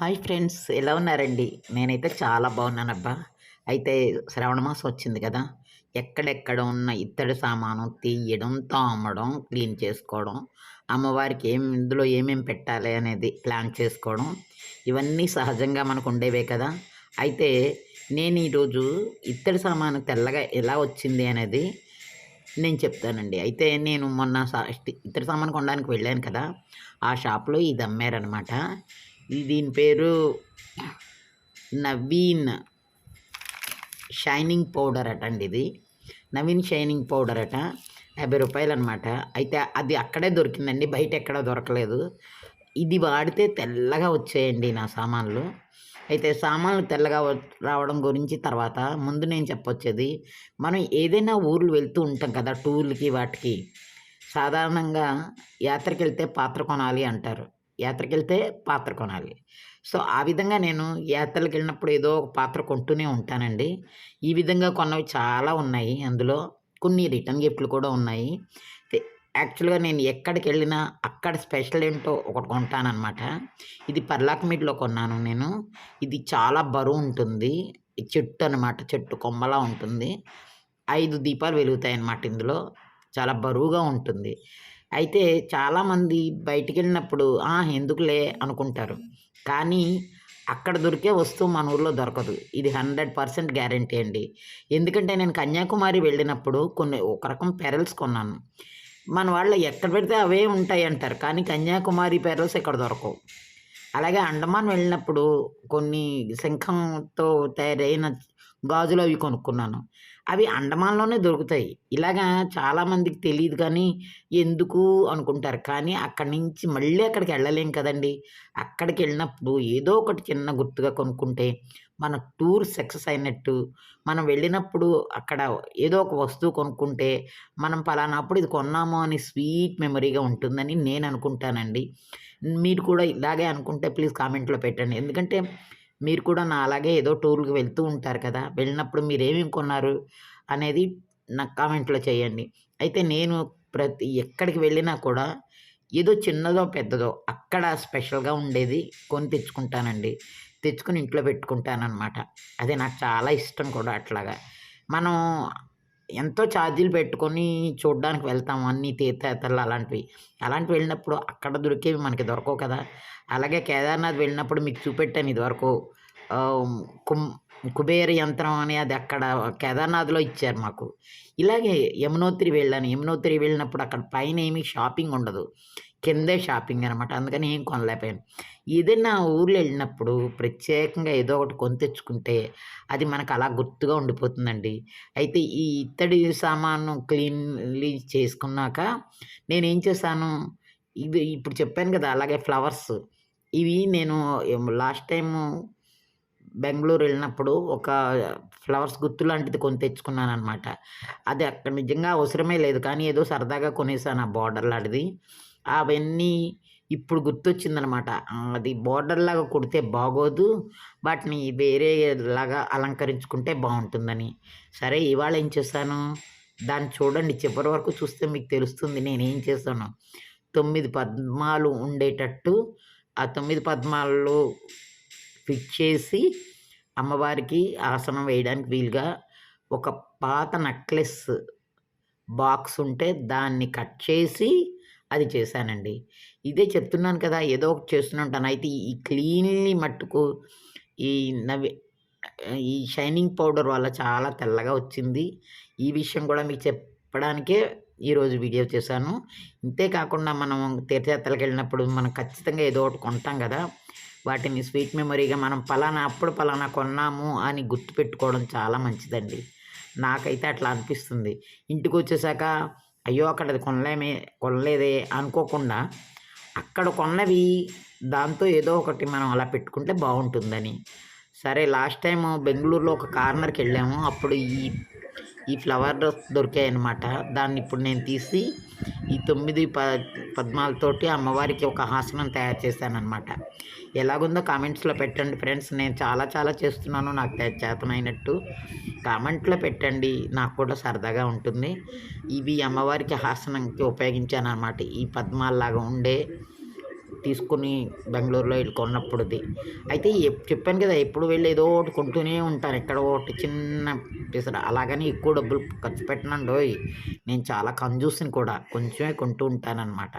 Hi friends, ఎలా ఉన్నారండి? నేనైతే చాలా బాగున్నానబ్బా. అయితే శ్రావణ మాసం వచ్చింది కదా! ఎక్కడెక్కడ ఉన్న ఇత్తడి సామాను తీయడం, తోమడం, క్లీన్ చేసుకోవడం, అమ్మవారికి ఇందులో ఏమేమి పెట్టాలి అనేది ప్లాన్ చేసుకోవడం, ఇవన్నీ సహజంగా మనకు ఉండేవే కదా! అయితే నేను ఈరోజు ఇత్తడి సామాను తెల్లగా ఎలా వచ్చింది అనేది నేను చెప్తానండి. అయితే నేను మొన్న ఇత్తడి సామాను కొనడానికి వెళ్ళాను కదా! ఆ షాప్‌లో ఇది అమ్మారనమాట. దీని పేరు నవీన్ షైనింగ్ పౌడర్ అట అండి ఇది. నవీన్ షైనింగ్ పౌడర్ అట. రూ. 50 అనమాట. అయితే అది అక్కడే దొరికిందండి. బయట ఎక్కడ దొరకలేదు. ఇది వాడితే తెల్లగా వచ్చాయండి నా సామాన్లు. అయితే సామాన్లు తెల్లగా రావడం గురించి తర్వాత ముందు నేను చెప్పొచ్చేది, మనం ఏదైనా ఊర్లు వెళ్తూ ఉంటాం కదా! టూర్‌లకి వాటికి. సాధారణంగా యాత్రకెళ్తే పాత్ర కొనాలి అంటారు. యాత్రకెళ్తే పాత్ర కొనాలి. సో, ఆ విధంగా నేను యాత్రలకెళ్ళినప్పుడు ఏదో ఒక పాత్ర కొంటూనే ఉంటానండి. ఈ విధంగా కొన్నవి చాలా ఉన్నాయి అందులో. కొన్ని రిటర్న్ గిఫ్ట్‌లు కూడా ఉన్నాయి. తె యాక్చువల్‌గా నేను ఎక్కడికెళ్ళినా అక్కడ స్పెషల్ ఏంటో ఒకటి కొంటాననమాట. ఇది పర్లాకిమిడిలో కొన్నాను నేను. ఇది చాలా బరువుంటుంది. చెట్టు అనమాట. చెట్టు కొమ్మలా ఉంటుంది. 5 దీపాలు వెలుగుతాయన్నమాట ఇందులో. చాలా బరువుగా ఉంటుంది. అయితే చాలామంది బయటికెళ్ళినప్పుడు ఎందుకులే అనుకుంటారు. కానీ అక్కడ దొరికే వస్తువు మన ఊర్లో దొరకదు. ఇది 100% గ్యారంటీ అండి. ఎందుకంటే నేను కన్యాకుమారి వెళ్ళినప్పుడు ఒక రకం పెరల్స్ కొన్నాను. మన వాళ్ళు ఎక్కడ పెడితే అవే ఉంటాయంటారు. కానీ కన్యాకుమారి పెరల్స్ ఇక్కడ దొరకవు. అలాగే అండమాన్ వెళ్ళినప్పుడు కొన్ని శంఖంతో తయారైన గాజులు అవి కొనుక్కున్నాను. అవి అండమాన్‌లోనే దొరుకుతాయి. ఇలాగా చాలామందికి తెలీదు కానీ ఎందుకు అనుకుంటారు. కానీ అక్కడి నుంచి మళ్ళీ అక్కడికెళ్ళలేం కదండీ! అక్కడికెళ్ళినప్పుడు ఏదో ఒకటి చిన్న గుర్తుగా కొనుక్కుంటే మన టూర్ సక్సెస్ అయినట్టు. మనం వెళ్ళినప్పుడు అక్కడ ఏదో ఒక వస్తువు కొనుక్కుంటే మనం పలానప్పుడు ఇది కొన్నాము అని స్వీట్ మెమరీగా ఉంటుందని నేను అనుకుంటానండి. మీరు కూడా ఇలాగే అనుకుంటే ప్లీజ్ కామెంట్‌లో పెట్టండి. ఎందుకంటే మీరు కూడా నాలాగే ఏదో టూర్‌కి వెళ్తూ ఉంటారు కదా! వెళ్ళినప్పుడు మీరేమేమి కొన్నారు అనేది నాకు కామెంట్‌లో చేయండి. అయితే నేను ఎక్కడికి వెళ్ళినా కూడా ఏదో చిన్నదో, పెద్దదో అక్కడ స్పెషల్‌గా ఉండేది కొని తెచ్చుకుంటానండి. తెచ్చుకొని ఇంట్లో పెట్టుకుంటాననమాట. అదే నాకు చాలా ఇష్టం కూడా అట్లాగా. మనం ఎంతో ఛార్జీలు పెట్టుకొని చూడ్డానికి వెళ్తాము అన్నీ తీర్థయాత్రలు అలాంటివి. అలాంటివి వెళ్ళినప్పుడు అక్కడ దొరికేవి మనకి దొరకవు కదా! అలాగే కేదార్‌నాథ్ వెళ్ళినప్పుడు మీకు చూపెట్టాను ఇదివరకు. ఆహ్, కుం కుబేర యంత్రం అని అది అక్కడ కేదార్‌నాథ్‌లో ఇచ్చారు మాకు. ఇలాగే యమునోత్రి వెళ్ళాను. యమునోత్రి వెళ్ళినప్పుడు అక్కడ పైన ఏమి షాపింగ్ ఉండదు. కిందే షాపింగ్ అనమాట. అందుకని ఏం కొనలేకపోయాను. ఏదైనా ఊర్లో వెళ్ళినప్పుడు ప్రత్యేకంగా ఏదో ఒకటి కొని తెచ్చుకుంటే అది మనకు అలా గుర్తుగా ఉండిపోతుందండి. అయితే ఈ ఇత్తడి సామాను క్లీన్‌లీ చేసుకున్నాక నేనేం చేశాను, ఇది ఇప్పుడు చెప్పాను కదా! అలాగే ఫ్లవర్స్ ఇవి నేను లాస్ట్ టైము బెంగుళూరు వెళ్ళినప్పుడు ఒక ఫ్లవర్స్ గుత్తు లాంటిది కొని తెచ్చుకున్నాననమాట. అది అక్కడ నిజంగా అవసరమే లేదు. కానీ ఏదో సరదాగా కొనేసాను ఆ బోర్డర్ లాంటిది. అవన్నీ ఇప్పుడు గుర్తొచ్చిందనమాట. అది బోర్డర్‌లాగా కుడితే బాగోదు. వాటిని వేరేలాగా అలంకరించుకుంటే బావుంటుందని. సరే ఇవాళ ఏం చేశాను, దాన్ని చూడండి చివరి వరకు చూస్తే మీకు తెలుస్తుంది నేనేం చేశానో. 9 పద్మాలు ఉండేటట్టు ఆ 9 పద్మాలు ఫిట్ చేసి అమ్మవారికి ఆసనం వేయడానికి వీలుగా ఒక పాత నెక్లెస్ బాక్స్ ఉంటే దాన్ని కట్ చేసి అది చేశానండి. ఇదే చెప్తున్నాను కదా! ఏదో ఒకటి చేస్తూనే ఉంటాను. అయితే ఈ క్లీన్‌లీ మట్టుకు ఈ నవి ఈ షైనింగ్ పౌడర్ వల్ల చాలా తెల్లగా వచ్చింది. ఈ విషయం కూడా మీకు చెప్పడానికే ఈరోజు వీడియో చేశాను. ఇంతే కాకుండా మనం తీర్థయాత్రలకెళ్ళినప్పుడు మనం ఖచ్చితంగా ఏదో ఒకటి కొంటాం గదా! వాటిని స్వీట్ మెమరీగా మనం అప్పుడు పలానా కొన్నాము అని గుర్తుపెట్టుకోవడం చాలా మంచిదండి. నాకైతే అట్లా అనిపిస్తుంది. ఇంటికొచ్చేసాక అయ్యో! అక్కడ అది కొనలేదే అనుకోకుండా అక్కడ కొన్నవి దాంతో ఏదో ఒకటి మనం అలా పెట్టుకుంటే బావుంటుందని. సరే లాస్ట్ టైము బెంగుళూరులో ఒక కార్నర్‌కెళ్ళాము. అప్పుడు ఈ ఫ్లవర్స్ దొరికాయనమాట. దాన్ని ఇప్పుడు నేను తీసి ఈ 9 పద్మాలతోటి అమ్మవారికి ఒక ఆసనం తయారు చేశాననమాట. ఎలాగుందో కామెంట్స్‌లో పెట్టండి ఫ్రెండ్స్. నేను చాలా చాలా చేస్తున్నాను నాకు చేతనైనట్టు. కామెంట్‌లో పెట్టండి. నాకు కూడా సరదాగా ఉంటుంది. ఇవి అమ్మవారికి ఆసనంకి ఉపయోగించాననమాట. ఈ పద్మాల్లాగా ఉండే తీసుకుని బెంగళూరులో వెళ్ళి కొన్నప్పుడుది. అయితే చెప్పాను కదా, ఎప్పుడు వెళ్ళి ఏదో ఒకటి కొంటూనే ఉంటాను. ఎక్కడో ఒకటి చిన్న పిసర. అలాగని ఎక్కువ డబ్బులు ఖర్చు పెట్టనండోయ్! నేను చాలా కంజూస్‌ని కూడా. కొంచెమే కొంటూ ఉంటాననమాట.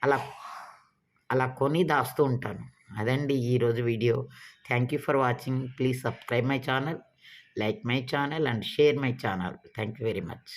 అలా అలా కొని దాస్తూ ఉంటాను. అదండి ఈరోజు video. Thank you for watching. Please subscribe my channel, like my channel and share my channel. Thank you very much.